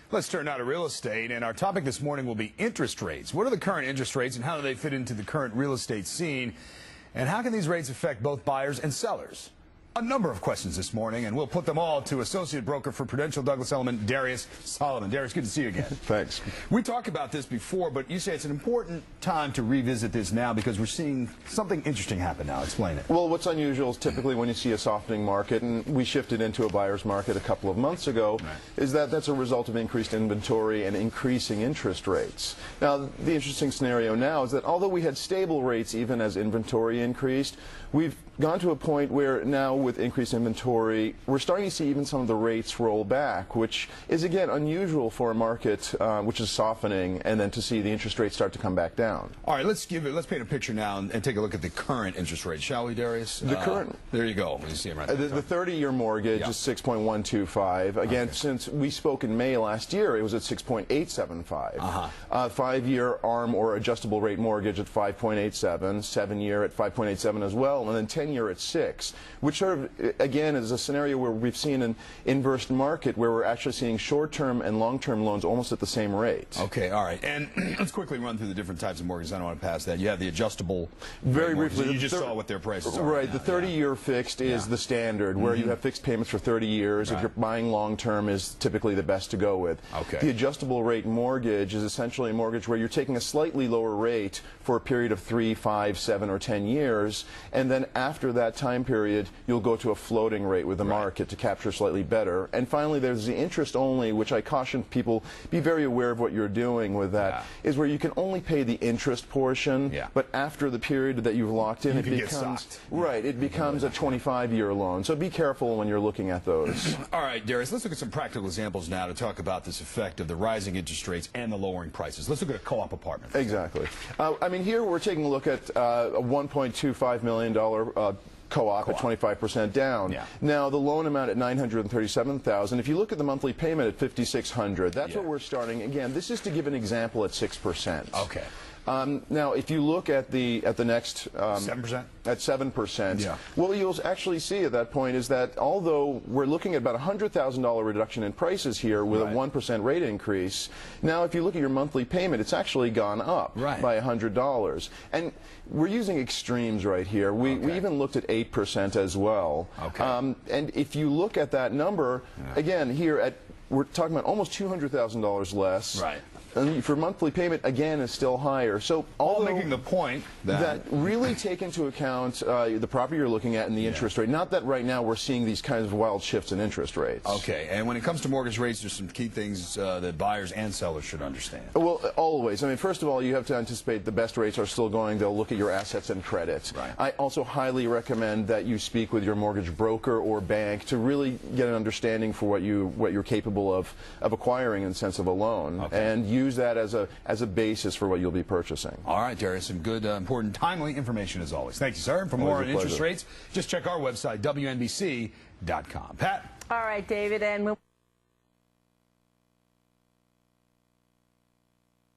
Let's turn now to real estate, and our topic this morning will be interest rates. What are the current interest rates and how do they fit into the current real estate scene? And how can these rates affect both buyers and sellers? A number of questions this morning, and we'll put them all to associate broker for Prudential Douglas Elliman, Darius Solomon. Darius, good to see you again. Thanks. We talked about this before, but you say it's an important time to revisit this now because we're seeing something interesting happen now. Explain it. Well, what's unusual is typically when you see a softening market, and we shifted into a buyer's market a couple of months ago, is that that's a result of increased inventory and increasing interest rates. Now, the interesting scenario now is that although we had stable rates even as inventory increased, we've gone to a point where now with increased inventory, we're starting to see even some of the rates roll back, which is, again, unusual for a market which is softening, and then to see the interest rates start to come back down. All right, let's paint a picture now and take a look at the current interest rate, shall we, Darius? The current. There you go. You see him right there. The 30-year mortgage is 6.125. Again, since we spoke in May last year, it was at 6.875. 5-year ARM or adjustable rate mortgage at 5.87, 7-year at 5.87 as well, and then 10-year at 6, which sort of, again, is a scenario where we've seen an inverse market where we're actually seeing short-term and long-term loans almost at the same rate. Okay, all right. And let's quickly run through the different types of mortgages. I don't want to pass that. You have the adjustable. Very briefly. You just saw what their prices are. Right. The 30-year fixed is the standard, where you have fixed payments for 30 years. If you're buying long-term, is typically the best to go with. Okay. The adjustable rate mortgage is essentially a mortgage where you're taking a slightly lower rate for a period of 3, 5, 7, or 10 years, and then after that time period, you'll go to a floating rate with the market to capture slightly better. And finally, there's the interest only, which I caution people, be very aware of what you're doing with that, is where you can only pay the interest portion, but after the period that you've locked in, it becomes it becomes a 25-year loan. So be careful when you're looking at those. All right, Darius, let's look at some practical examples now to talk about this effect of the rising interest rates and the lowering prices. Let's look at a co-op apartment. Exactly. I mean, here we're taking a look at a $1.25 million co-op at 25% down. Now, the loan amount at $937,000. If you look at the monthly payment at $5,600, that's what we're starting. Again, this is to give an example at 6%. Okay. Now, if you look at the next 7%, at 7%, what you'll actually see at that point is that although we're looking at about a $100,000 reduction in prices here with a 1% rate increase, now if you look at your monthly payment, it's actually gone up by $100. And we're using extremes right here. We even looked at 8% as well. And if you look at that number, again, here we're talking about almost $200,000 less. And for monthly payment, again, is still higher. So, all making the point that really take into account the property you're looking at and the interest rate. Not that right now we're seeing these kinds of wild shifts in interest rates. Okay. And when it comes to mortgage rates, there's some key things that buyers and sellers should understand. Well, always. I mean, first of all, you have to anticipate the best rates are still going. They'll look at your assets and credit. I also highly recommend that you speak with your mortgage broker or bank to really get an understanding for what you're capable of acquiring in the sense of a loan, and use that as a basis for what you'll be purchasing. All right, Darius, some good, important, timely information as always. Thank you, sir. And for more on interest rates, just check our website, WNBC.com. Pat? All right, David, and we'll